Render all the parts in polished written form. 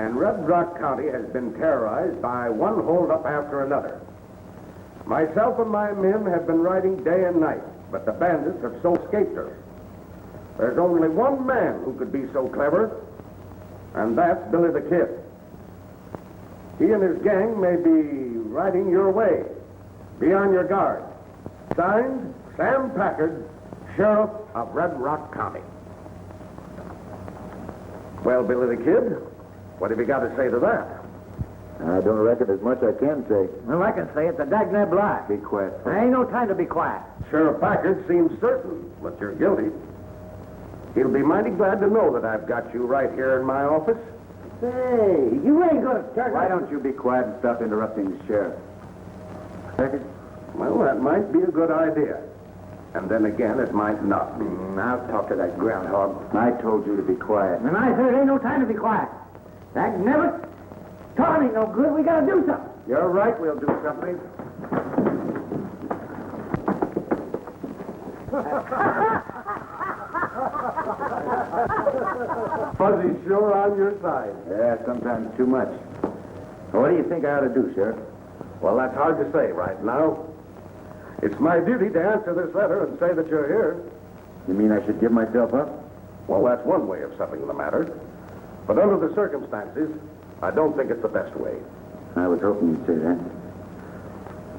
And Red Rock County has been terrorized by one holdup after another. Myself and my men have been riding day and night, but the bandits have so escaped us. There's only one man who could be so clever, and that's Billy the Kid. He and his gang may be riding your way. Be on your guard. Signed, Sam Packard, Sheriff of Red Rock County. Well, Billy the Kid, what have you got to say to that? I don't reckon there's much I can say. Well, I can say it's a dagnab lie. Be quiet. There ain't no time to be quiet. Sheriff Packard seems certain that you're guilty. He'll be mighty glad to know that I've got you right here in my office. Say, you ain't gonna start... Why don't you be quiet and stop interrupting the sheriff? Packard? Well, that might be a good idea. And then again, it might not be. I'll talk to that groundhog. I told you to be quiet. And I said it ain't no time to be quiet. Dagnab it. Talking ain't no good. We gotta do something. You're right, we'll do something. Fuzzy's sure on your side. Yeah, sometimes too much. What do you think I ought to do, Sheriff? Well, that's hard to say right now. It's my duty to answer this letter and say that you're here. You mean I should give myself up? Well, that's one way of settling the matter. But under the circumstances, I don't think it's the best way. I was hoping you'd say that.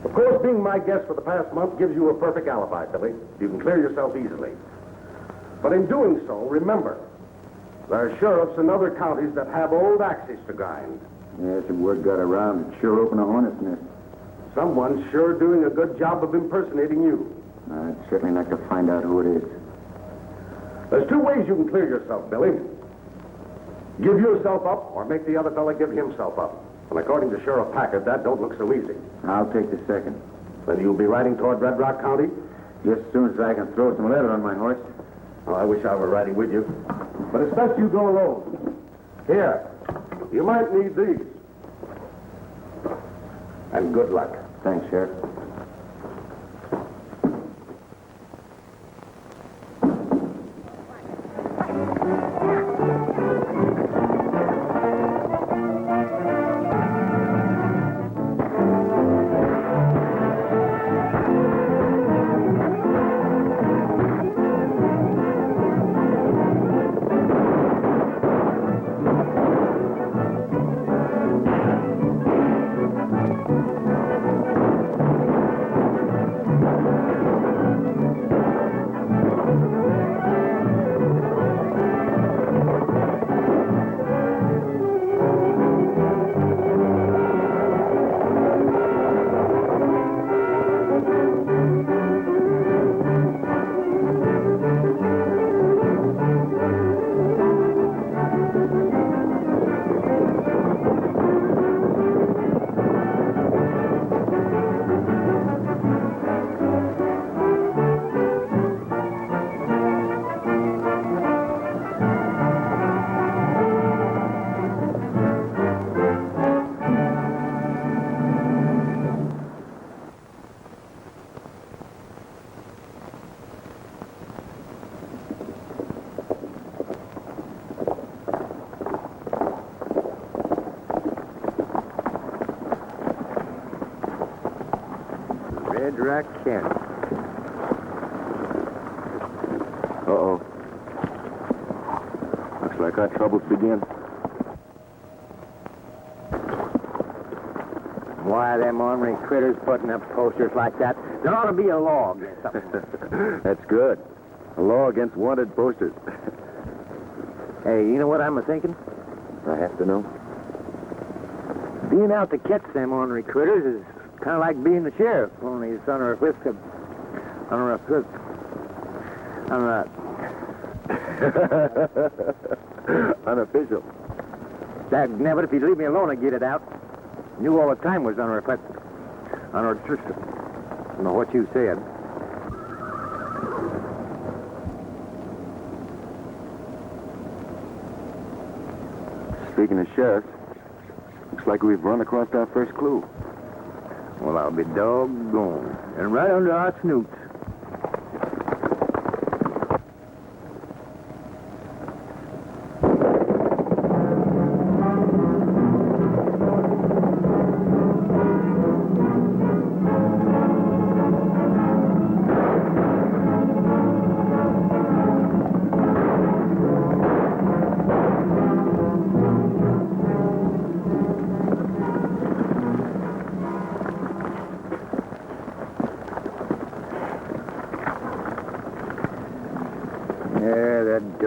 Of course, being my guest for the past month gives you a perfect alibi, Billy. You can clear yourself easily. But in doing so, remember, there are sheriffs in other counties that have old axes to grind. Yeah, some word got around. It sure opened a hornet's nest. Someone's sure doing a good job of impersonating you. I'd certainly like to find out who it is. There's two ways you can clear yourself, Billy. Give yourself up or make the other fella give himself up. And according to Sheriff Packard, that don't look so easy. I'll take the second. Then you'll be riding toward Red Rock County? Just as soon as I can throw some leather on my horse. Oh, I wish I were riding with you. But it's best you go alone. Here, you might need these. And good luck. Thanks, Sheriff. Red Rock County. Uh-oh. Looks like our troubles begin. Why them ornery critters putting up posters like that? There ought to be a law against something. That's good. A law against wanted posters. Hey, you know what I'm a-thinking? I have to know. Being out to catch them ornery critters is kind of like being the sheriff, only it's under a whip. Under a whip. Under a... Unofficial. Dagnab it, if you'd leave me alone, I'd get it out. Knew all the time was under a whip. Under a system. I don't know what you said. Speaking of sheriffs, looks like we've run across our first clue. Well, I'll be doggone. And right under our snoots.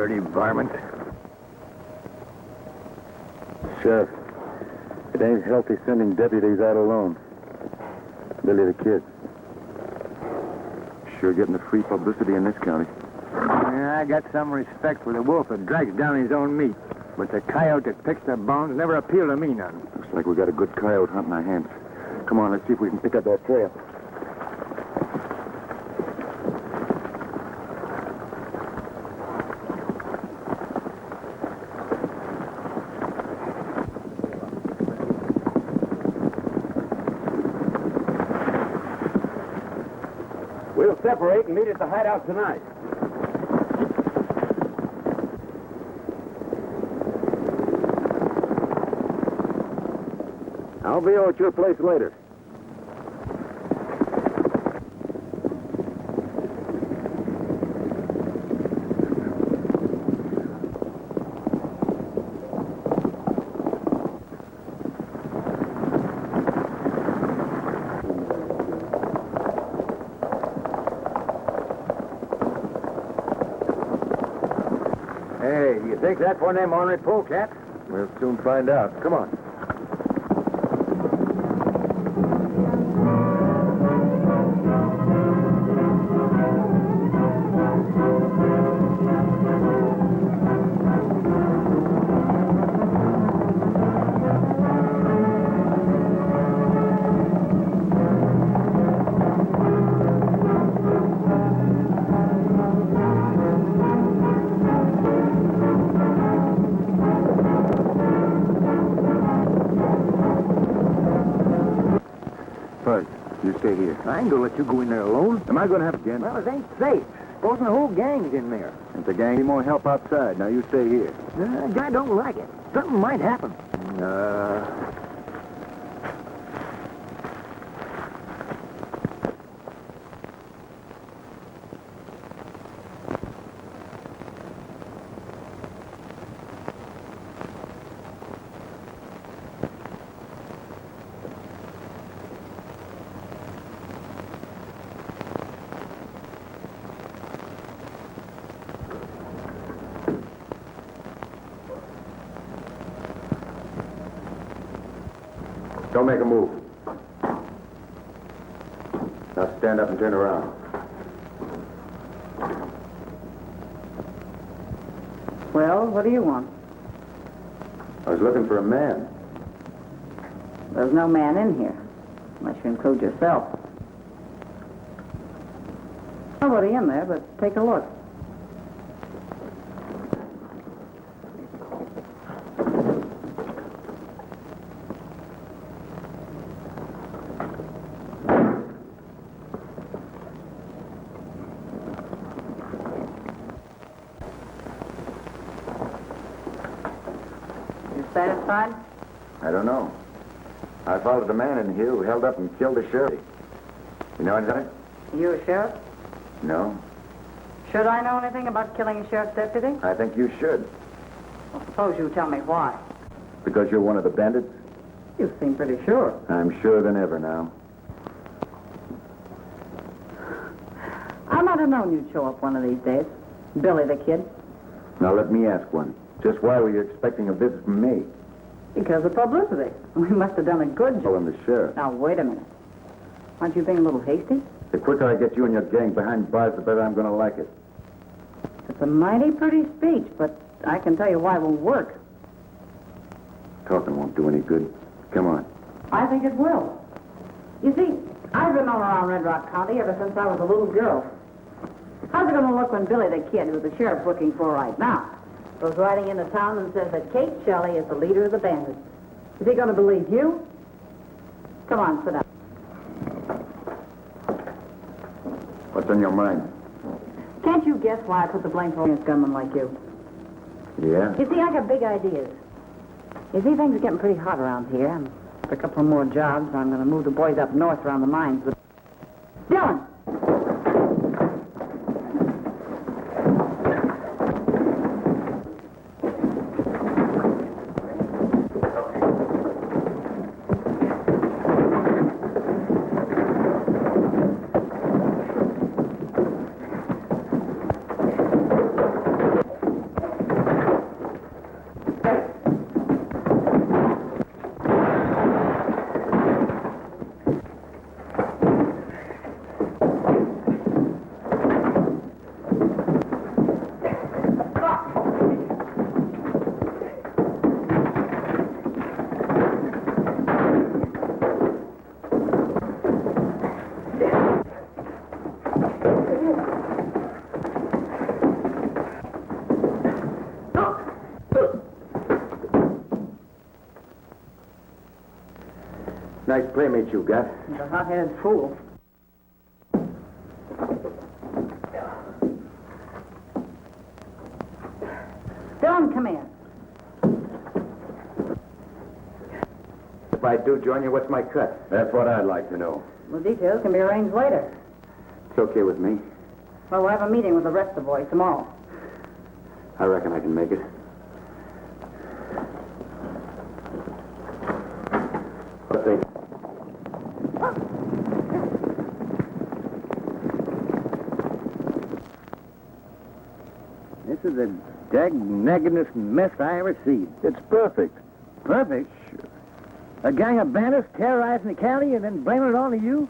dirty varmint. Sheriff, it ain't healthy sending deputies out alone. Billy the Kid. Sure getting the free publicity in this county. Yeah, I got some respect for the wolf that drags down his own meat. But the coyote that picks the bones never appealed to me none. Looks like we got a good coyote hunt in our hands. Come on, let's see if we can pick up that trail. We'll separate and meet at the hideout tonight. I'll be over at your place later. Hey, you think that's one of them ornery polecats? We'll soon find out. Come on. You stay here. I ain't gonna let you go in there alone. Am I going to have again? Well, it ain't safe. Supposing the whole gang's in there. If the gang need more help outside, now you stay here. Guy don't like it. Something might happen. Don't make a move. Now stand up and turn around. Well, what do you want? I was looking for a man. There's no man in here, unless you include yourself. Nobody in there, but take a look. Satisfied? I don't know. I followed the man in here who held up and killed the sheriff. You know anything? You a sheriff? No. Should I know anything about killing a sheriff's deputy? I think you should. Well, suppose you tell me why. Because you're one of the bandits? You seem pretty sure. I'm surer than ever now. I might have known you'd show up one of these days. Billy the Kid. Now let me ask one. Just why were you expecting a visit from me? Because of publicity. We must have done a good Oh, job. I'm the sheriff. Now, wait a minute. Aren't you being a little hasty? The quicker I get you and your gang behind bars, the better I'm going to like it. It's a mighty pretty speech, but I can tell you why it won't work. Talking won't do any good. Come on. I think it will. You see, I've been all around Red Rock County ever since I was a little girl. How's it going to look when Billy the Kid, who the sheriff's looking for right now, goes riding into town and says that Kate Shelley is the leader of the bandits? Is he going to believe you? Come on, sit down. What's on your mind? Can't you guess why I put the blame for a gunman like you? Yeah? You see, I got big ideas. You see, things are getting pretty hot around here. And for a couple of more jobs, I'm going to move the boys up north around the mines. But... Dylan! Nice playmate you got. He's a hot-headed fool. Dylan, come in. If I do join you, what's my cut? That's what I'd like to know. The details can be arranged later. It's okay with me. Well, we'll have a meeting with the rest of the boys tomorrow. I reckon I can make it. What they... This is the dag-naggingest mess I ever seen. It's perfect. Perfect? Sure. A gang of bandits terrorizing the county and then blaming it on to you?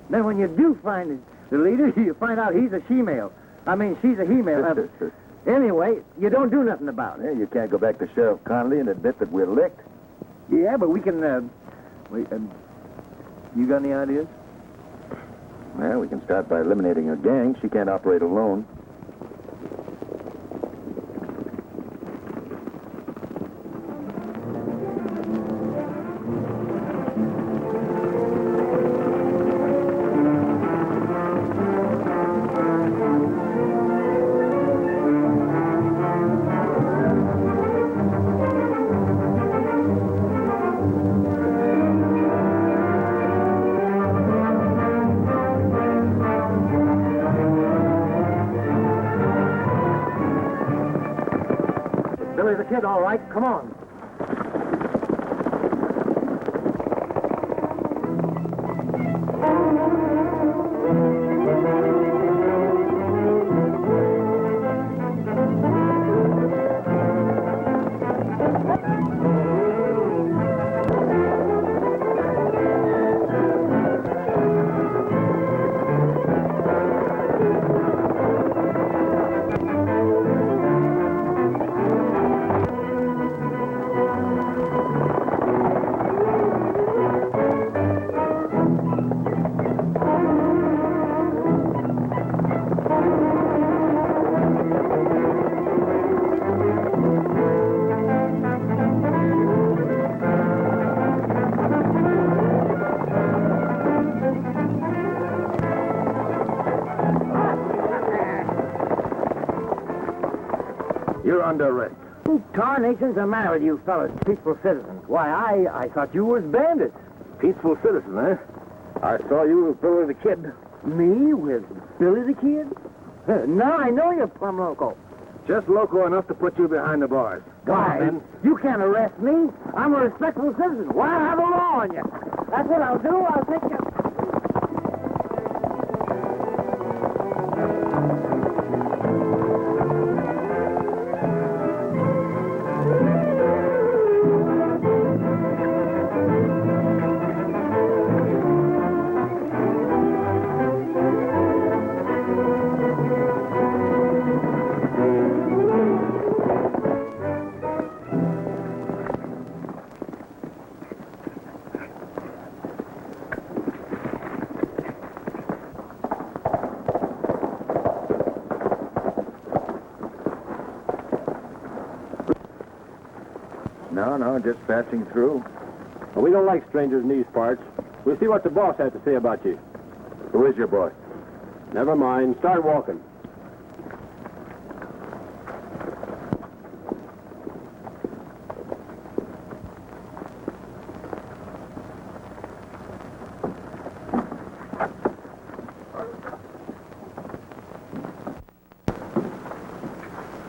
Then when you do find the leader, you find out he's a she-male. I mean, she's a he-male. Anyway, you don't do nothing about it. Yeah, you can't go back to Sheriff Connolly and admit that we're licked. Yeah, but we can, you got any ideas? Well, we can start by eliminating her gang. She can't operate alone. Billy the Kid, all right. Come on. You're under arrest. Who tarnation's the matter with you fellas, peaceful citizens? Why, I thought you was bandits. Peaceful citizen, eh? I saw you with Billy the Kid. Me with Billy the Kid? Now I know you're plumb loco. Just loco enough to put you behind the bars. Why? You can't arrest me. I'm a respectable citizen. Why have a law on you? That's what I'll do. I'll take you. No, just passing through. Well, we don't like strangers in these parts. We'll see what the boss has to say about you. Who is your boss? Never mind. Start walking.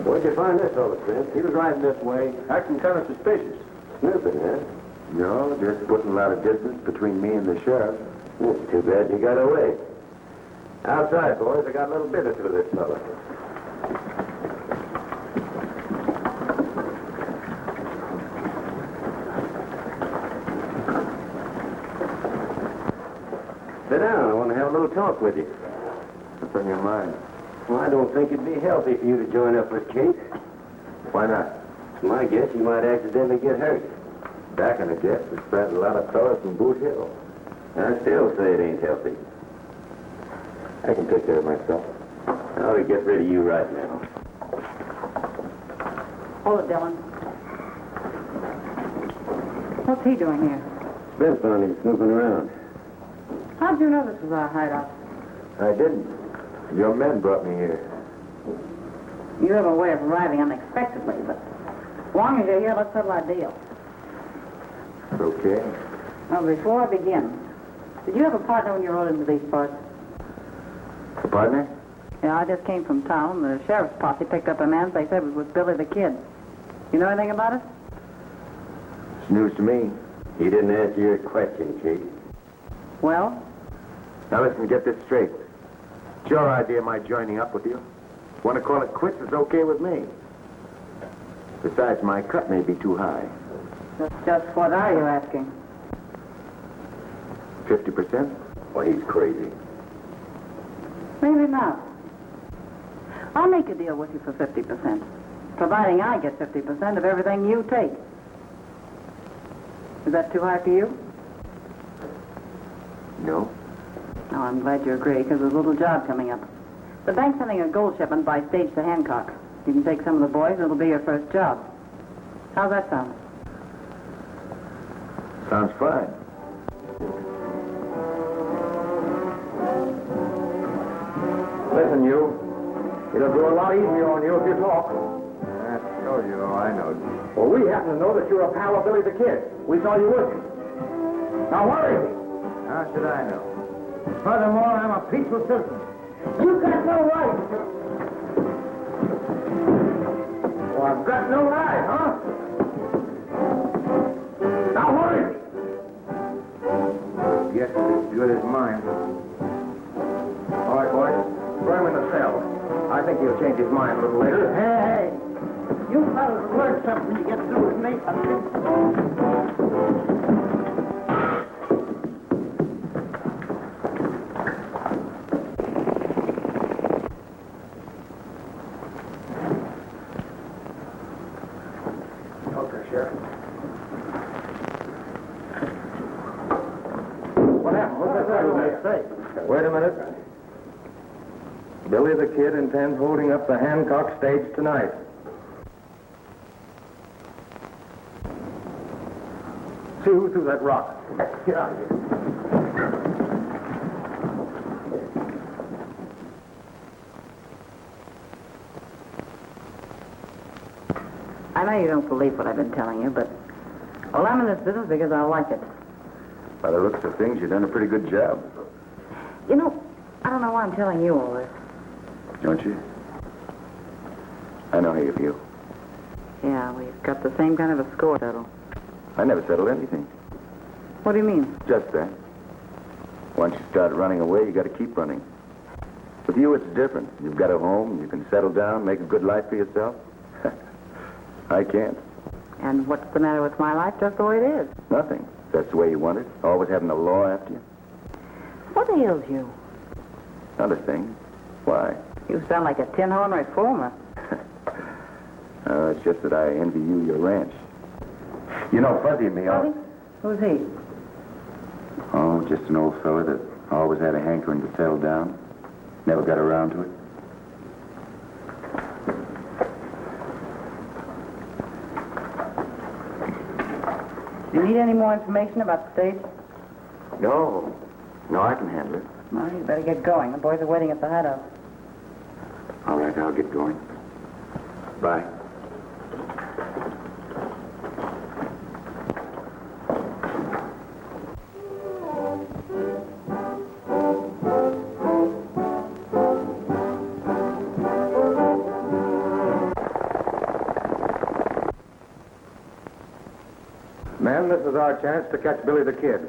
Where'd you find this fellow, Chris? He was riding this way, acting kind of suspicious. Snooping, huh? No, just putting a lot of distance between me and the sheriff. It's too bad you got away. Outside, boys, I got a little business with this fellow. Sit down. I want to have a little talk with you. What's on your mind? Well, I don't think it'd be healthy for you to join up with Kate. Why not? It's my guess you might accidentally get hurt. Back in the jet, we spread a lot of fellas from Boot Hill. I still say it ain't healthy. I can take care of myself. I ought to get rid of you right now. Hold it, Dylan. What's he doing here? Smith found him snooping around. How'd you know this was our hideout? I didn't. Your men brought me here. You have a way of arriving unexpectedly, but as long as you're here, let's settle our deal. Okay. Now, before I begin, did you have a partner when you rode into these parts? A partner? Yeah, I just came from town. The sheriff's posse picked up a man they said was with Billy the Kid. You know anything about it? It's news to me. He didn't answer your question, Chief. Well? Now listen, get this straight. It's your idea, my joining up with you. Want to call it quits, it's okay with me. Besides, my cut may be too high. Just what are you asking? 50%? Well, he's crazy. Maybe not. I'll make a deal with you for 50%, providing I get 50% of everything you take. Is that too high for you? No. Oh, I'm glad you agree, because there's a little job coming up. The bank's sending a gold shipment by stage to Hancock. You can take some of the boys, and it'll be your first job. How's that sound? Sounds fine. Listen, you. It'll go a lot easier on you if you talk. I told you, I know. Well, we happen to know that you're a pal of Billy the Kid. We saw you with him. Now, where is he? How should I know? Furthermore, I'm a peaceful citizen. You've got no right. Well, I've got no right, huh? Now, where is he? Yes, it's as good as mine. All right, boys. Throw him in the cell. I think he'll change his mind a little later. Hey, you fellas learn something when you get through with me. Okay, Sheriff. What happened? What's that say? Wait a minute. Billy the Kid intends holding up the Hancock stage tonight. See who threw that rock. Get out of here. I know you don't believe what I've been telling you, but well, I'm in this business because I like it. By the looks of things, you've done a pretty good job. You know, I don't know why I'm telling you all this. Don't you? I know how you feel. Yeah, we've got the same kind of a score settled. I never settled anything. What do you mean? Just that. Once you start running away, you got to keep running. With you, it's different. You've got a home, you can settle down, make a good life for yourself. I can't. And what's the matter with my life? Just the way it is. Nothing. That's the way you want it. Always having the law after you. What ails you? Not a thing. Why? You sound like a tin-horn reformer. It's just that I envy you your ranch. You know, Fuzzy and me... Fuzzy? Who's he? Oh, just an old fella that always had a hankering to settle down. Never got around to it. Do you need any more information about the stage? No. No, I can handle it. Well, you better get going. The boys are waiting at the hideout. All right, I'll get going. Bye. Men, this is our chance to catch Billy the Kid.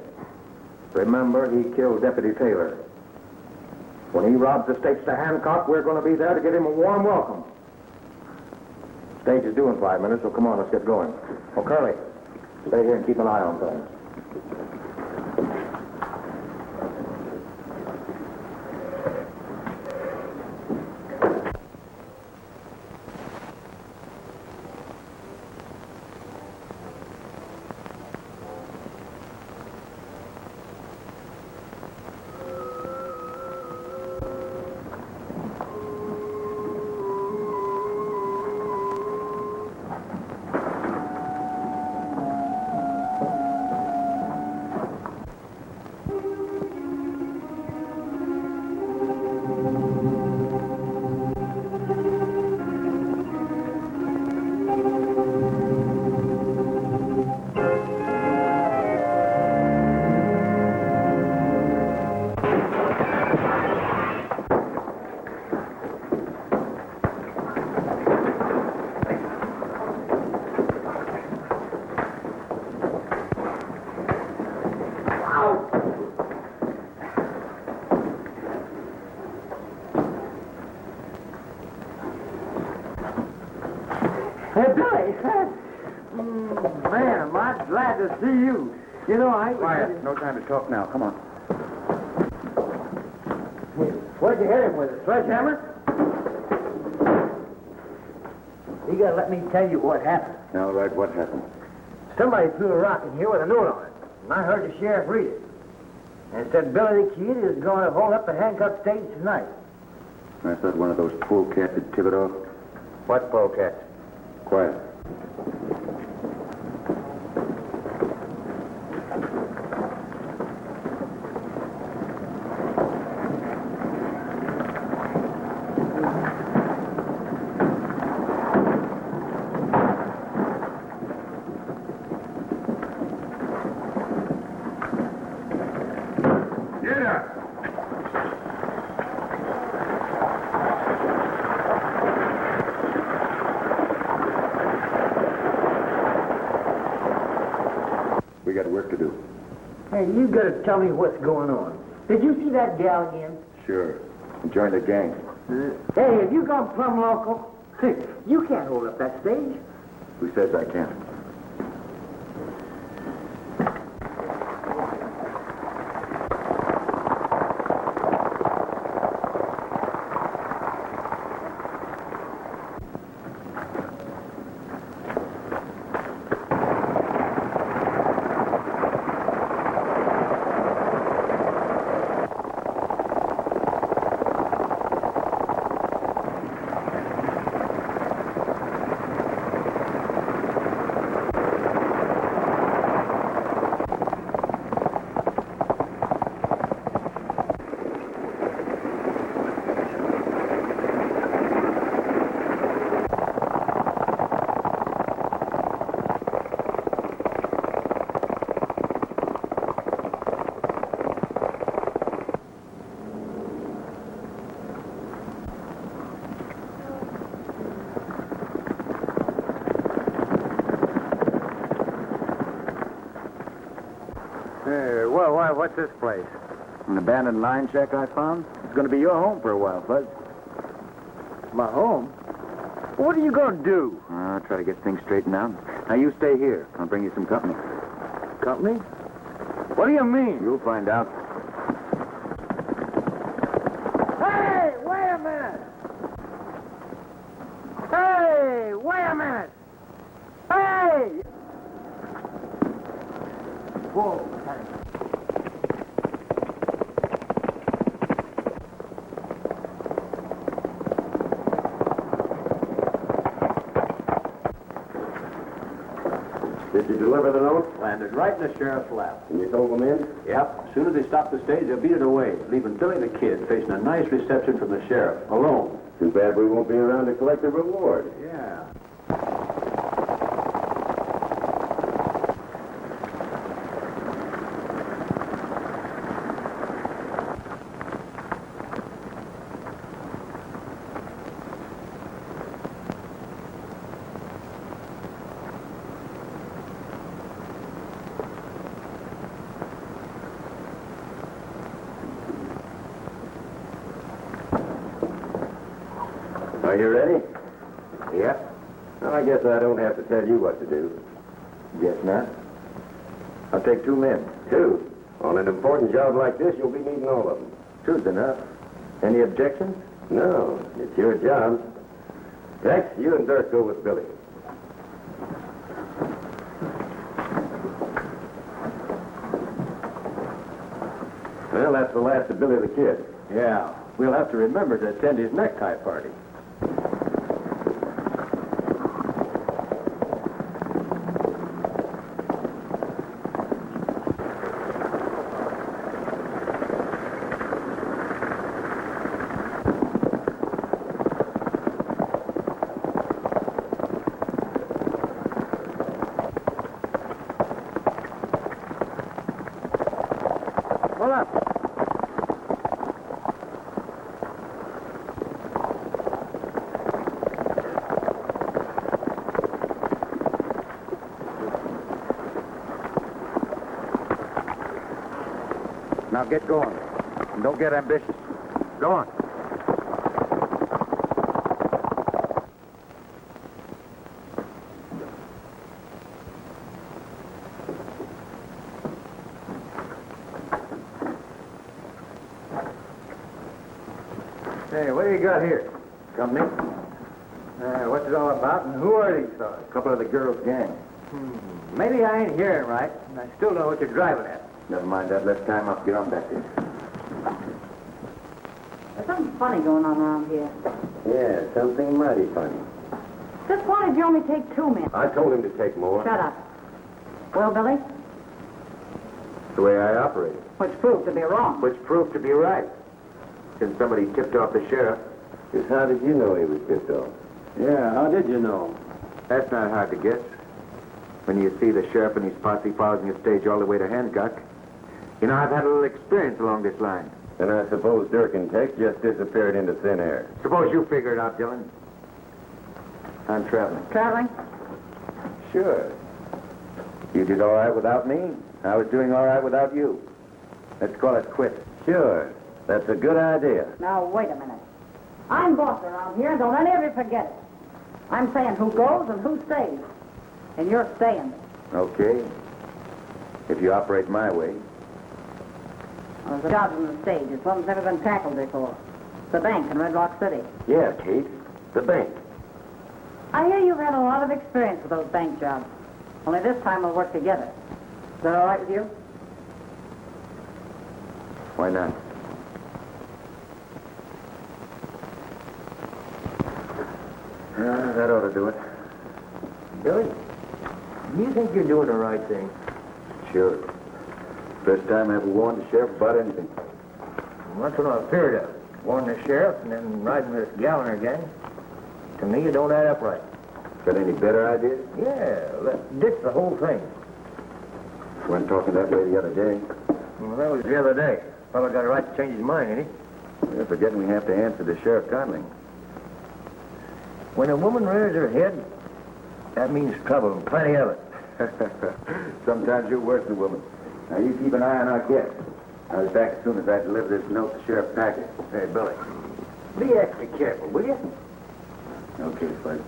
Remember, he killed Deputy Taylor. When he robs the stakes to Hancock, we're going to be there to give him a warm welcome. Stage is due in 5 minutes, so come on, let's get going. Oh, Curly, stay here and keep an eye on things. glad to see you. You know, I... Quiet. No time to talk now. Come on. Where'd you hit him with a sledgehammer? You gotta let me tell you what happened. All right, what happened? Somebody threw a rock in here with a note on it. And I heard the sheriff read it. And it said Billy the Kid is going to hold up the handcuff stage tonight. I thought one of those polecats had tip it off. What polecat? Quiet. Get up! We got work to do. Hey, you gotta tell me what's going on. Did you see that gal again? Sure. Join the gang. Hey, have you gone plumb local? You can't hold up that stage. Who says I can't? Well, what's this place? An abandoned line shack I found. It's going to be your home for a while, Fuzz. My home? What are you going to do? I'll try to get things straightened out. Now, you stay here. I'll bring you some company. Company? What do you mean? You'll find out. Hey, wait a minute! Hey, wait a minute! Hey! Whoa, Did you deliver the note? Landed right in the sheriff's lap. And you told them in? Yep. As soon as they stopped the stage, they beat it away, leaving Billy the Kid facing a nice reception from the sheriff, alone. Too bad we won't be around to collect the reward. Yeah. Are you ready? Yep. Well, I guess I don't have to tell you what to do. Guess not. I'll take 2 men. 2. On an important job like this, you'll be needing all of them. Two's enough. Any objections? No, it's your job. Rex, you and Dirk go with Billy. Well, that's the last of Billy the Kid. Yeah. We'll have to remember to attend his necktie party. Pull up. Now get going. And don't get ambitious. Go on. Hey, what do you got here? Company? What's it all about, and who are these fellas? A couple of the girls' gang. Maybe I ain't hearing right, and I still don't know what you're driving at. Never mind that. Let's time up. Get on back there. There's something funny going on around here. Yeah, something mighty funny. Just why did you only take 2 men? I told him to take more. Shut up. Well, Billy, It's the way I operate. which proved to be wrong. Which proved to be right. Since somebody tipped off the sheriff. Just how did you know he was tipped off? Yeah, how did you know? That's not hard to guess. When you see the sheriff and his posse following a stage all the way to Hancock. You know, I've had a little experience along this line. And I suppose Dirk and Tex just disappeared into thin air. Suppose you figure it out, Dylan. I'm traveling. Traveling? Sure. You did all right without me. I was doing all right without you. Let's call it quits. Sure. That's a good idea. Now, wait a minute. I'm boss around here, and don't any of you forget it. I'm saying who goes and who stays. And you're staying. Okay. If you operate my way. Well, there's a job on the stage. It's one that's never been tackled before. The bank in Red Rock City. Yeah, Kate. The bank. I hear you've had a lot of experience with those bank jobs. Only this time we'll work together. Is that all right with you? Why not? That ought to do it. Billy, do you think you're doing the right thing? Sure. First time I ever warned the sheriff about anything. Well, that's what I feared of. Warn the sheriff and then riding with this Galliner gang. To me, it don't add up right. Got any better ideas? Yeah, let's ditch the whole thing. Went talking that way the other day. Well, that was the other day. Fellow got a right to change his mind, ain't he? You're forgetting we have to answer to Sheriff Codling. When a woman rears her head, that means trouble, and plenty of it. Sometimes you're worse than a woman. Now, you keep an eye on our guest. I'll be back as soon as I deliver this note to Sheriff Packard. Hey, Billy, be extra careful, will you? Okay, Spike.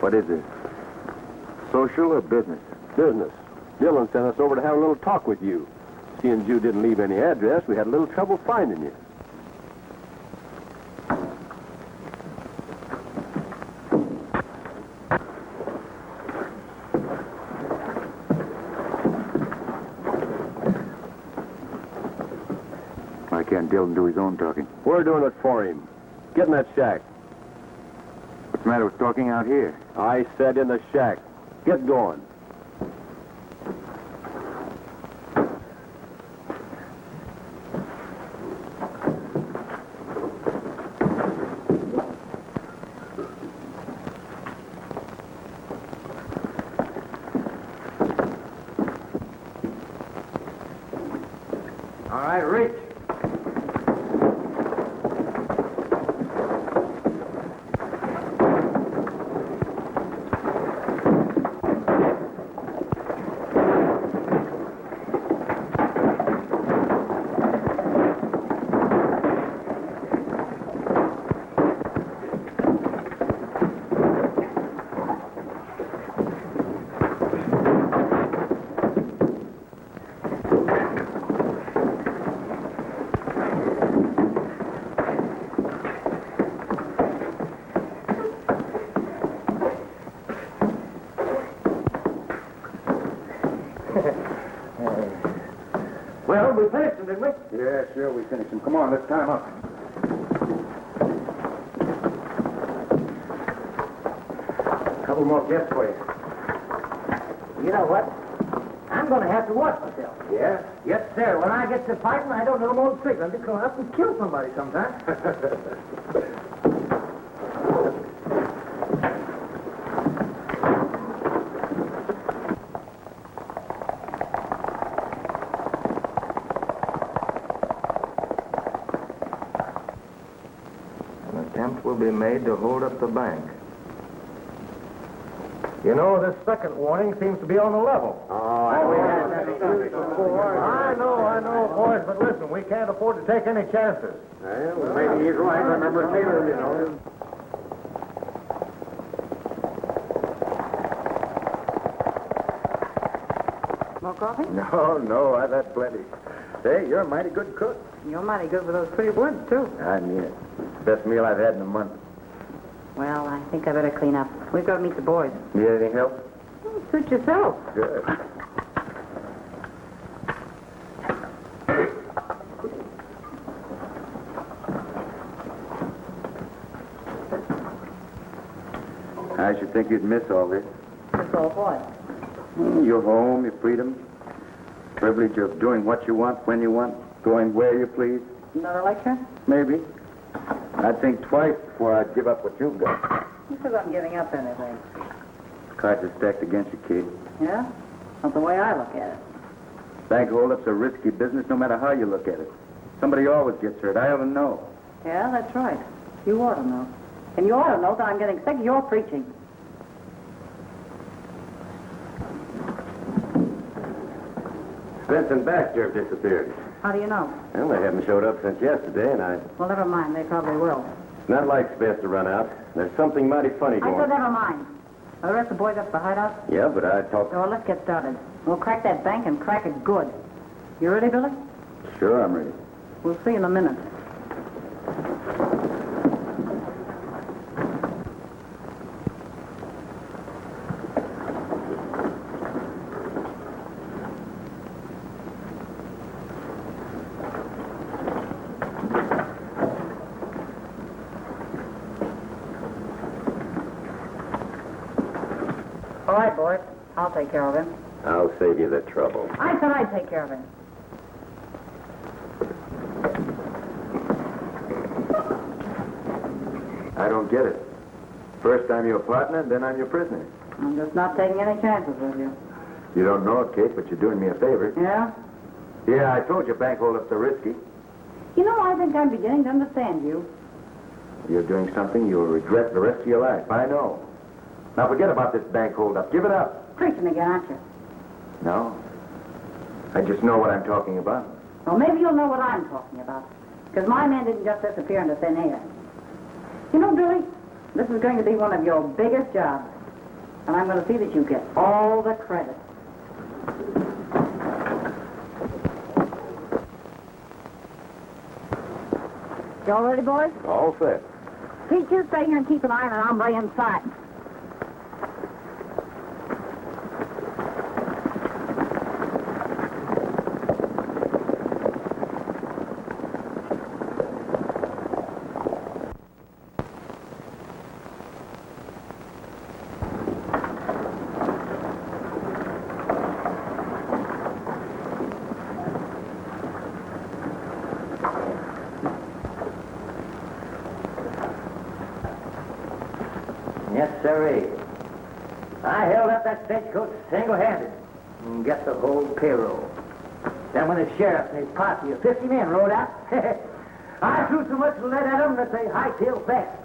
What is this? Social or business? Business. Dylan sent us over to have a little talk with you. Seeing you didn't leave any address, we had a little trouble finding you. Why can't Dylan do his own talking? We're doing it for him. Get in that shack. What's the matter with talking out here? I said in the shack. Get going. All right, Rich. Well, we finished them, didn't we? Yeah, sure, we finished him. Come on, let's time up. Couple more guests for you. You know what? I'm going to have to watch myself. Yeah? Yes, sir. When I get to fighting, I don't know more than tricks. I'm just going up and kill somebody sometime. An attempt will be made to hold up the bank. You know, this second warning seems to be on the level. We had that excuse before. I know, boys, but listen, we can't afford to take any chances. Well, maybe he's right. Remember Taylor, you know. More coffee? No, I've had plenty. Hey, you're a mighty good cook. You're mighty good with those pretty words, too. I mean it. Best meal I've had in a month. Well, I think I better clean up. We've got to meet the boys. Need anything else? Suit yourself. Good. I should think you'd miss all this. That's all what? Your home, your freedom, privilege of doing what you want, when you want, going where you please. Another lecture? Maybe. I'd think twice before I'd give up what you've got. You said I'm giving up anything. Cards are stacked against you, kid. Yeah? Not the way I look at it. Bank holdups are risky business no matter how you look at it. Somebody always gets hurt. I ought to know. Yeah, that's right. You ought to know. And you ought to know that I'm getting sick of your preaching. Spence and Baxter have disappeared. How do you know? Well, they haven't showed up since yesterday, and Well, never mind. They probably will. it's not like Spence to run out. There's something mighty funny I going said never mind. Are the rest of the boys up at the hideout? Yeah, but I talked... So let's get started. We'll crack that bank and crack it good. You ready, Billy? Sure, I'm ready. We'll see in a minute. All right, boys. I'll take care of him. I'll save you the trouble. I said I'd take care of him. I don't get it. First I'm your partner, then I'm your prisoner. I'm just not taking any chances with you. You don't know it, Kate, but you're doing me a favor. Yeah? Yeah, I told you bank holdups are risky. You know, I think I'm beginning to understand you. You're doing something you'll regret the rest of your life. I know. Now forget about this bank holdup. Give it up. Preaching again, aren't you? No. I just know what I'm talking about. Well, maybe you'll know what I'm talking about. Because my man didn't just disappear into thin air. You know, Billy, this is going to be one of your biggest jobs. And I'm going to see that you get all the credit. Y'all ready, boys? All set. Pete, you stay here and keep an eye on an hombre inside. Yes, sirree. I held up that stagecoach single-handed and got the whole payroll. Then when the sheriff and his posse of 50 men rode out, I threw so much lead at them that they hightailed fast.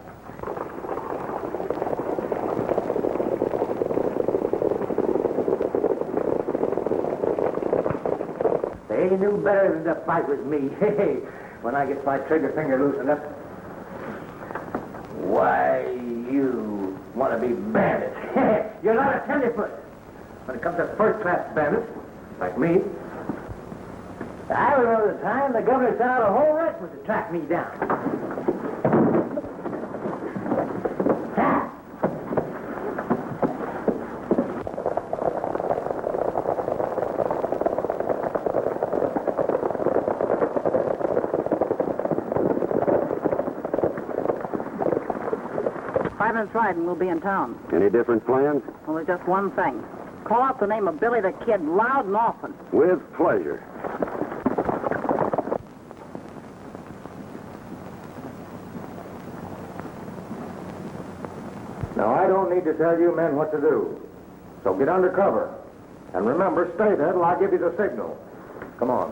They knew better than to fight with me. When I get my trigger finger loosened up. Why, you want to be bandits. You're not a tenderfoot. When it comes to first-class bandits, like me, I remember the time the governor sent out a whole regiment to track me down. Ha! Five minutes ride and we'll be in town. Any different plans? Well, there's just one thing. Call out the name of Billy the Kid loud and often. With pleasure. Now, I don't need to tell you men what to do. So get under cover. And remember, stay there till I give you the signal. Come on.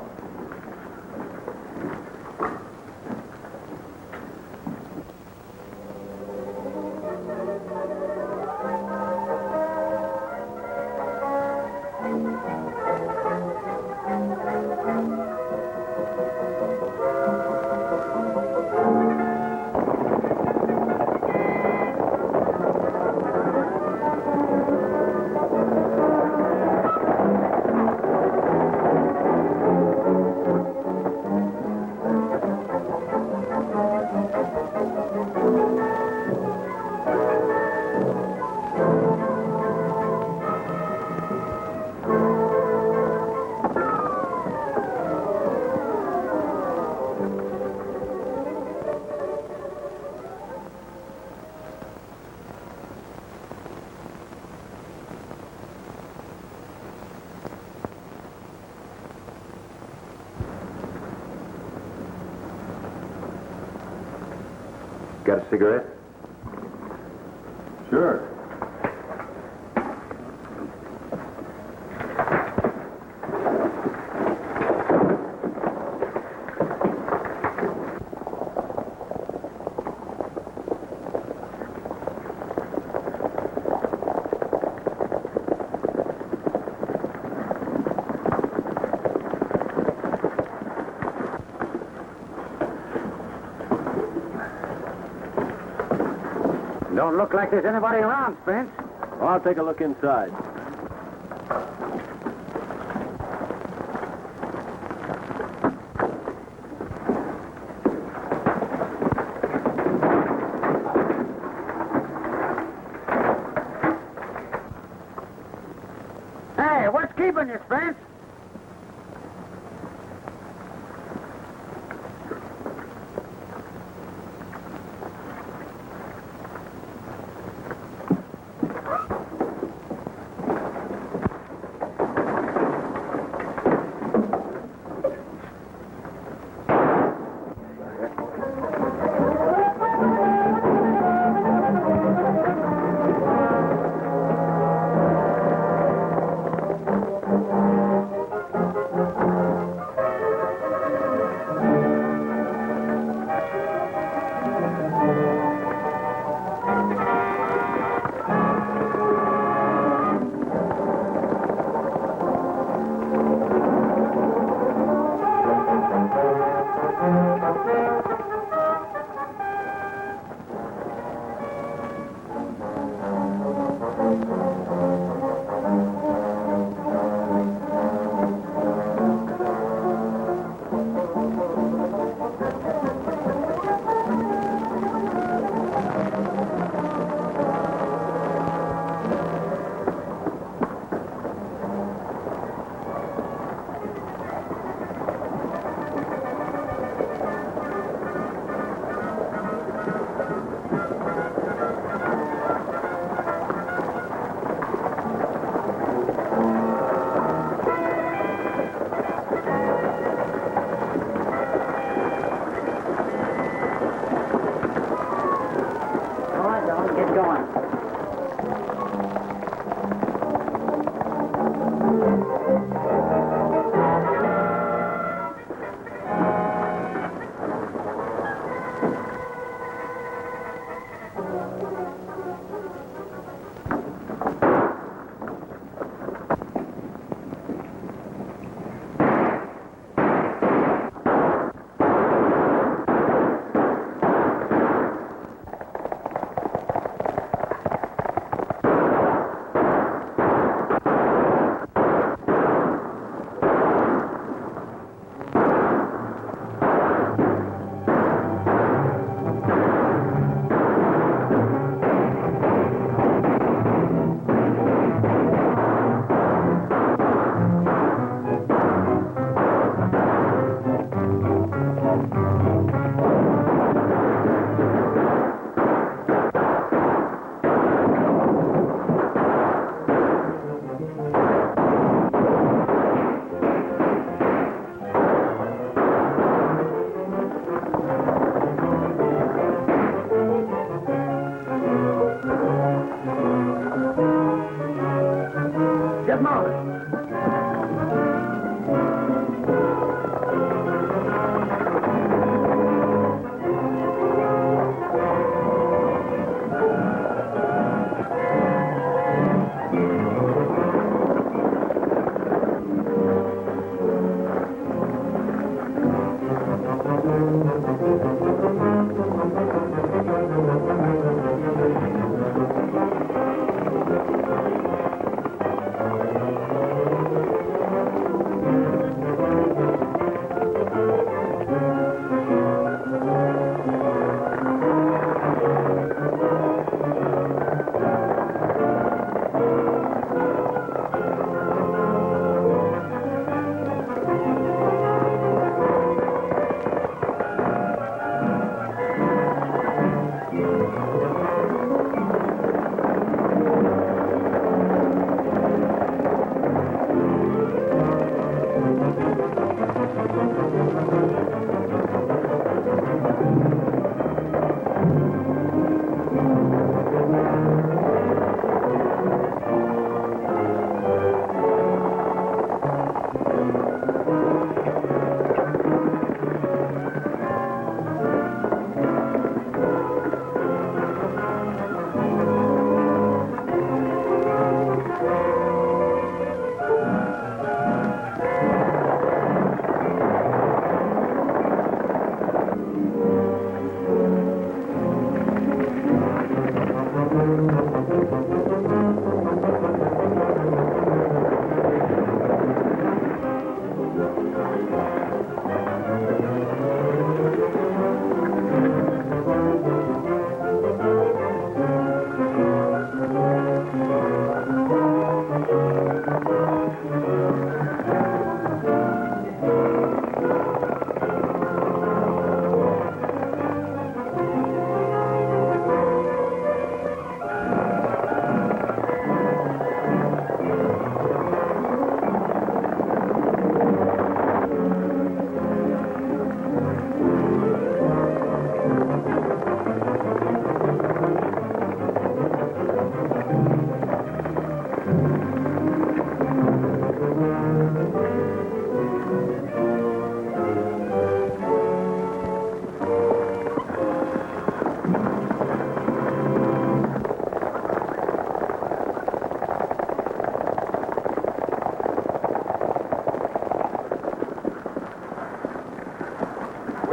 Got a cigarette? Sure. Don't look like there's anybody around, Spence. Well, I'll take a look inside. Hey, what's keeping you, Spence?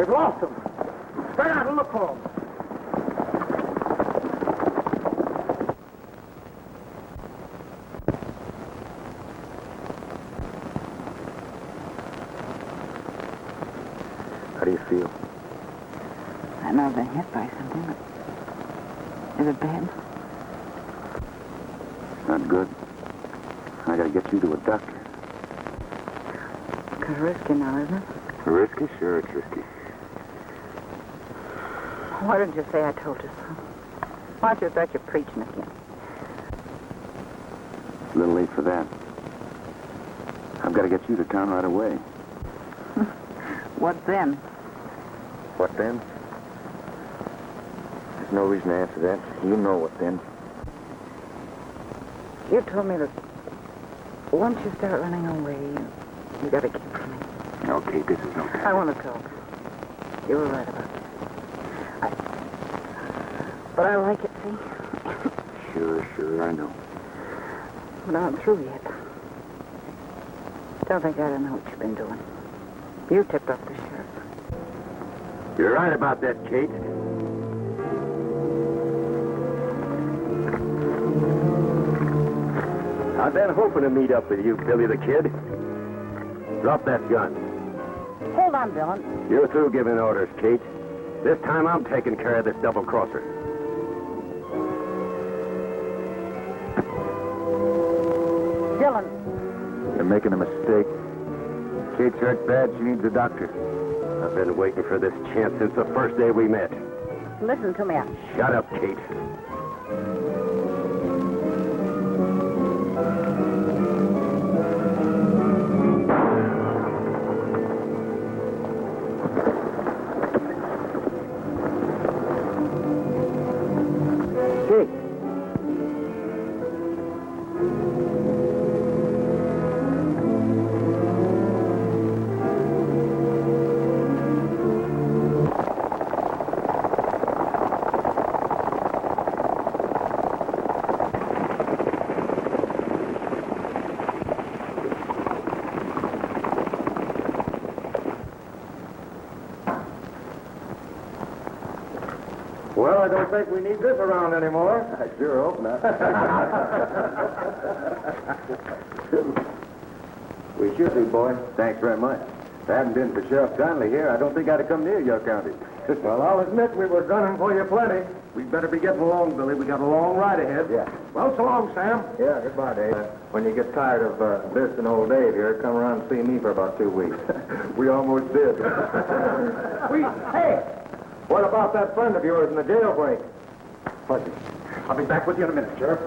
We've lost them. Spread out and look for them. How do you feel? I know I've been hit by something, but is it bad? Not good. I gotta get you to a doctor. Kind of risky now, isn't it? Risky? Sure, it's risky. Why didn't you say I told you so? Why don't you start your preaching again? A little late for that. I've got to get you to town right away. What then? What then? There's no reason to answer that. You know what then. You told me that once you start running away, you got to keep from me. Okay, this is no time. I want to talk. You were right about that. But I like it, see? Sure, I know. But I'm through yet. Don't think I don't know what you've been doing. You tipped off the sheriff. You're right about that, Kate. I've been hoping to meet up with you, Billy the Kid. Drop that gun. Hold on, Dylan. You're through giving orders, Kate. This time I'm taking care of this double-crosser. Dylan. You're making a mistake. Kate's hurt bad. She needs a doctor. I've been waiting for this chance since the first day we met. Listen to me. Shut up, Kate. Well, I don't think we need this around anymore. I sure hope not. We sure do, boy. Thanks very much. If it hadn't been for Sheriff Conley here, I don't think I'd have come near your county. Well, I'll admit we were gunning for you plenty. We'd better be getting along, Billy. We got a long ride ahead. Yeah. Well, so long, Sam. Yeah, goodbye, Dave. When you get tired of visiting old Dave here, come around and see me for about 2 weeks. We almost did. Hey! What about that friend of yours in the jailbreak? I'll be back with you in a minute, Sheriff.